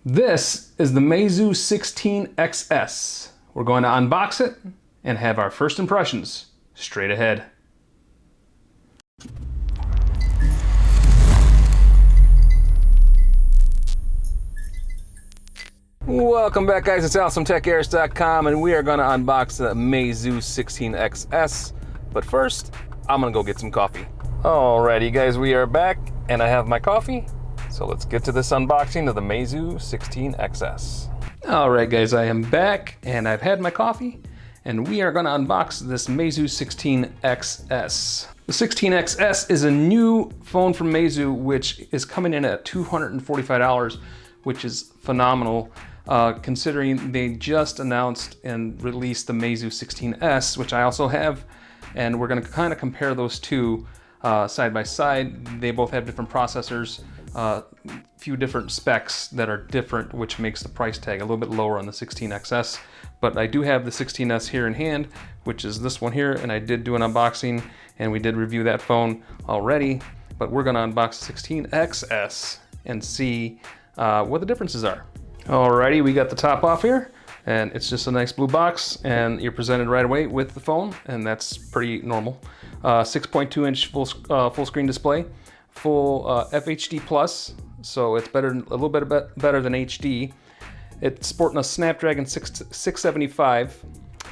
This is the Meizu 16Xs. We're going to unbox it and have our first impressions straight ahead. Welcome back, guys. It's Al from TECHAERIS.com, and we are going to unbox the Meizu 16Xs. But first, I'm going to go get some coffee. Alrighty, guys, we are back, and I have my coffee. So let's get to this unboxing of the Meizu 16Xs. Alright, guys, I am back, and I've had my coffee, and we are going to unbox this Meizu 16Xs. The 16Xs is a new phone from Meizu, which is coming in at $245, which is phenomenal. Considering they just announced and released the Meizu 16S, which I also have, and we're going to kind of compare those two side by side. They both have different processors, few different specs that are different, which makes the price tag a little bit lower on the 16XS. But I do have the 16S here in hand, which is this one here, and I did do an unboxing, and we did review that phone already. But we're going to unbox the 16XS and see what the differences are. Alrighty, we got the top off here, and it's just a nice blue box, and you're presented right away with the phone, and that's pretty normal. 6.2-inch full screen display, full FHD plus, so it's better, a little bit better than HD. It's sporting a Snapdragon 675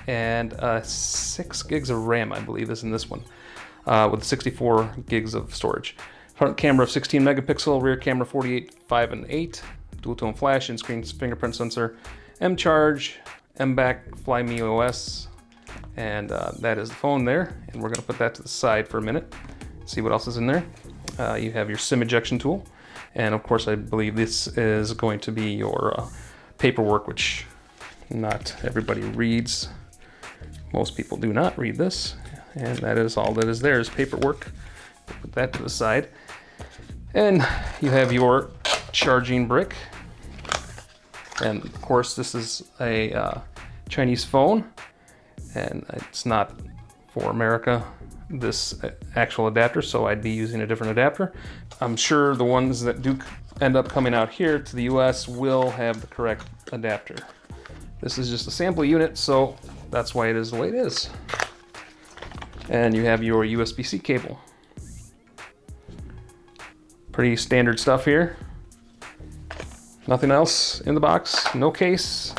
and 6 gigs of RAM, I believe, is in this one, with 64 gigs of storage. Front camera of 16 megapixel, rear camera 48, 5, and 8. Dual tone flash, in-screen fingerprint sensor, M-Charge, M-Back, Fly Me OS, and that is the phone there. And we're going to put that to the side for a minute, see what else is in there. You have your SIM ejection tool, and of course I believe this is going to be your paperwork, which not everybody reads. Most people do not read this, and that is all that is there is paperwork. Put that to the side. And you have your charging brick, and of course this is a Chinese phone, and it's not for America, this actual adapter, so I'd be using a different adapter. I'm sure the ones that do end up coming out here to the US will have the correct adapter. This is just a sample unit, so that's why it is the way it is. And you have your USB-C cable. Pretty standard stuff here. Nothing else in the box, no case,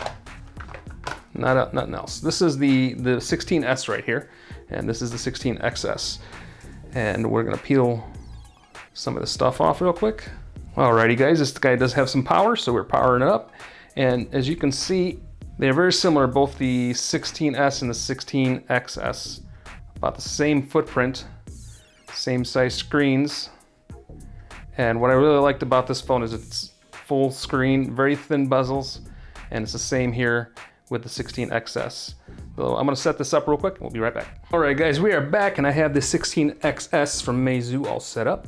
nothing else. This is the 16S right here, and this is the 16XS. And we're gonna peel some of the stuff off real quick. Alrighty, guys, this guy does have some power, so we're powering it up. And as you can see, they're very similar, both the 16S and the 16XS. About the same footprint, same size screens. And what I really liked about this phone is it's full screen, very thin bezels, and it's the same here with the 16XS. So I'm gonna set this up real quick, and we'll be right back. All right, guys, we are back, and I have the 16XS from Meizu all set up.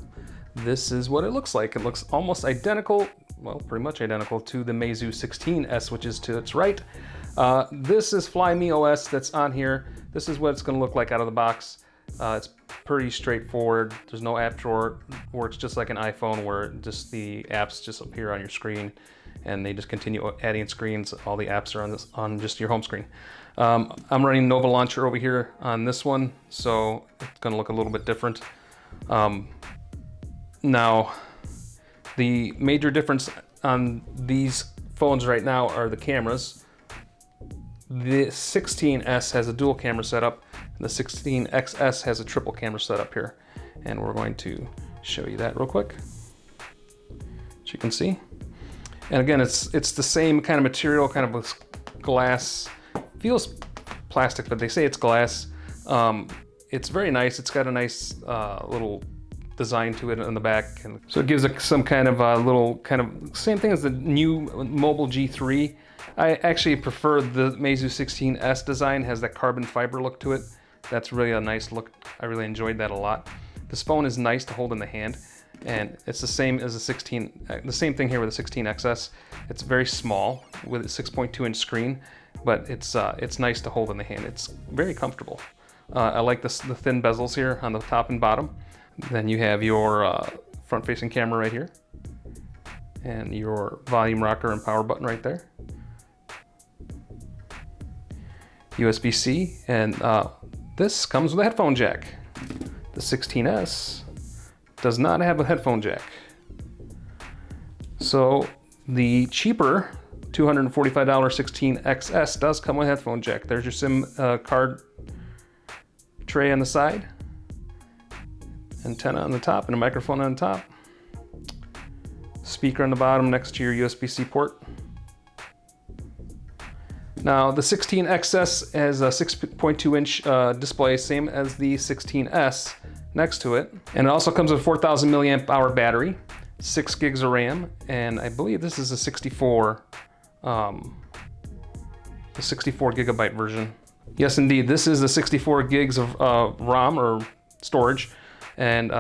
This is what it looks like. It looks almost identical, well, pretty much identical to the Meizu 16S, which is to its right. This is Fly Me OS that's on here. This is what it's gonna look like out of the box. It's pretty straightforward. There's no app drawer. Works just like an iPhone, where just the apps just appear on your screen, and they just continue adding screens. All the apps are on just your home screen. I'm running Nova Launcher over here on this one, so it's going to look a little bit different. Now, the major difference on these phones right now are the cameras. The 16S has a dual camera setup. The 16XS has a triple camera setup here, and we're going to show you that real quick, as you can see. And again, it's the same kind of material, kind of with glass. Feels plastic, but they say it's glass. It's very nice. It's got a nice little design to it in the back, and so it gives it some kind of little kind of same thing as the new Mobile G3. I actually prefer the Meizu 16S design. Has that carbon fiber look to it. That's really a nice look. I really enjoyed that a lot. This phone is nice to hold in the hand, and it's the same as the 16. The same thing here with the 16XS. It's very small with a 6.2-inch screen, but it's nice to hold in the hand. It's very comfortable. I like the thin bezels here on the top and bottom. Then you have your front-facing camera right here. and your volume rocker and power button right there. USB-C, and this comes with a headphone jack. The 16S does not have a headphone jack. So the cheaper $245 16XS does come with a headphone jack. There's your SIM card tray on the side, antenna on the top, and a microphone on the top. Speaker on the bottom next to your USB-C port. Now the 16XS has a 6.2 inch display, same as the 16S next to it. And it also comes with a 4,000 milliamp hour battery, 6 gigs of RAM, and I believe this is a 64 gigabyte version. Yes, indeed, this is the 64 gigs of ROM or storage, and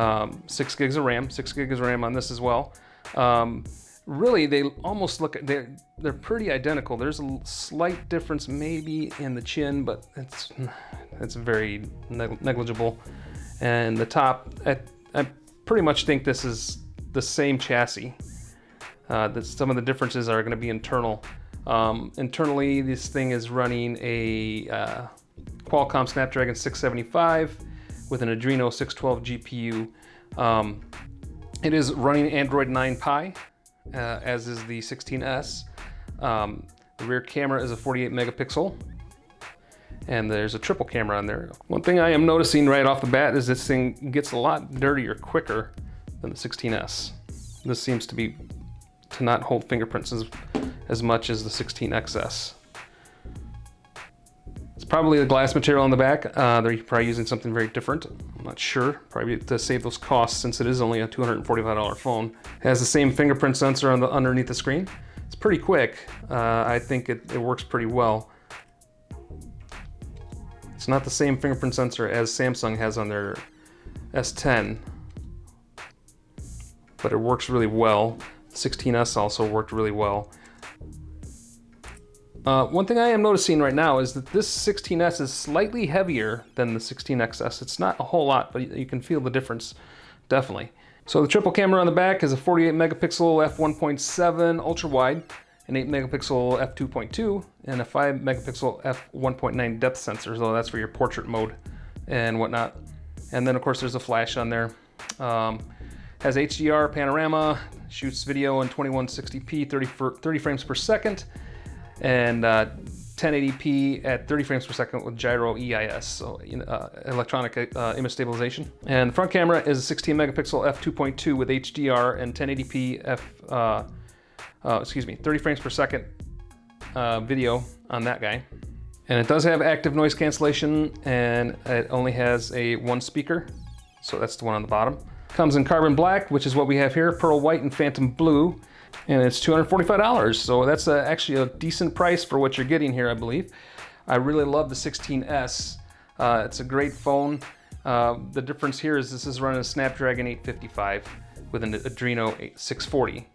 6 gigs of RAM. 6 gigs of RAM on this as well. Really, they almost look, they're pretty identical. There's a slight difference maybe in the chin, but it's very negligible. And the top, I pretty much think this is the same chassis. Some of the differences are going to be internal. Internally, this thing is running a Qualcomm Snapdragon 675 with an Adreno 612 GPU. It is running Android 9 Pie, as is the 16S. The rear camera is a 48 megapixel, and there's a triple camera on there. One thing I am noticing right off the bat is this thing gets a lot dirtier quicker than the 16S. This seems to not hold fingerprints as much as the 16XS. It's probably the glass material on the back. They're probably using something very different. I'm not sure. Probably to save those costs since it is only a $245 phone. It has the same fingerprint sensor underneath the screen. It's pretty quick. I think it works pretty well. It's not the same fingerprint sensor as Samsung has on their S10, but it works really well. 16S also worked really well. One thing I am noticing right now is that this 16S is slightly heavier than the 16XS. It's not a whole lot, but you can feel the difference, definitely. So the triple camera on the back is a 48 megapixel f1.7 ultra wide, an 8 megapixel f2.2, and a 5 megapixel f1.9 depth sensor. So that's for your portrait mode and whatnot. And then of course there's a flash on there. Has HDR panorama, shoots video in 2160p, 30 frames per second, and 1080p at 30 frames per second with gyro EIS, so electronic image stabilization. And the front camera is a 16 megapixel f2.2 with HDR and 1080p 30 frames per second video on that guy. And it does have active noise cancellation, and it only has one speaker, so that's the one on the bottom. Comes in carbon black, which is what we have here, pearl white and phantom blue, and it's $245. So that's actually a decent price for what you're getting here, I believe. I really love the 16S. It's a great phone. The difference here is this is running a Snapdragon 855 with an Adreno 640.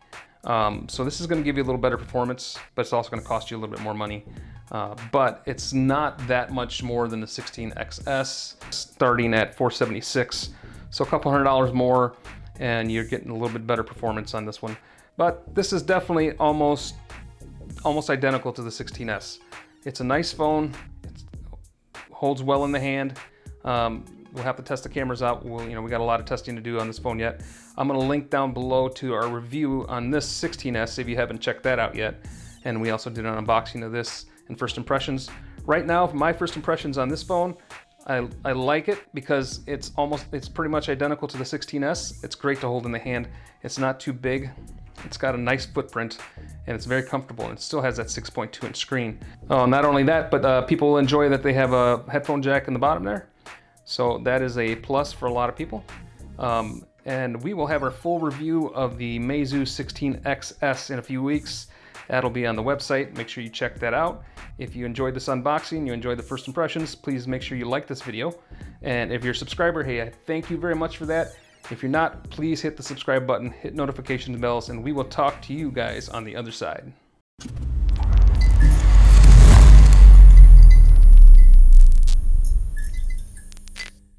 So this is going to give you a little better performance, but it's also going to cost you a little bit more money. But it's not that much more than the 16XS, starting at $476. So a couple $100 more, and you're getting a little bit better performance on this one. But this is definitely almost identical to the 16S. It's a nice phone. It holds well in the hand. We'll have to test the cameras out. We got a lot of testing to do on this phone yet. I'm going to link down below to our review on this 16S if you haven't checked that out yet. And we also did an unboxing of this and first impressions. Right now, my first impressions on this phone, I like it because it's pretty much identical to the 16S. It's great to hold in the hand. It's not too big. It's got a nice footprint, and it's very comfortable, and it still has that 6.2 inch screen. Oh, not only that, but people enjoy that they have a headphone jack in the bottom there. So that is a plus for a lot of people. And we will have our full review of the Meizu 16Xs in a few weeks. That'll be on the website. Make sure you check that out. If you enjoyed this unboxing, you enjoyed the first impressions, please make sure you like this video. And if you're a subscriber, hey, I thank you very much for that. If you're not, please hit the subscribe button, hit notification bells, and we will talk to you guys on the other side.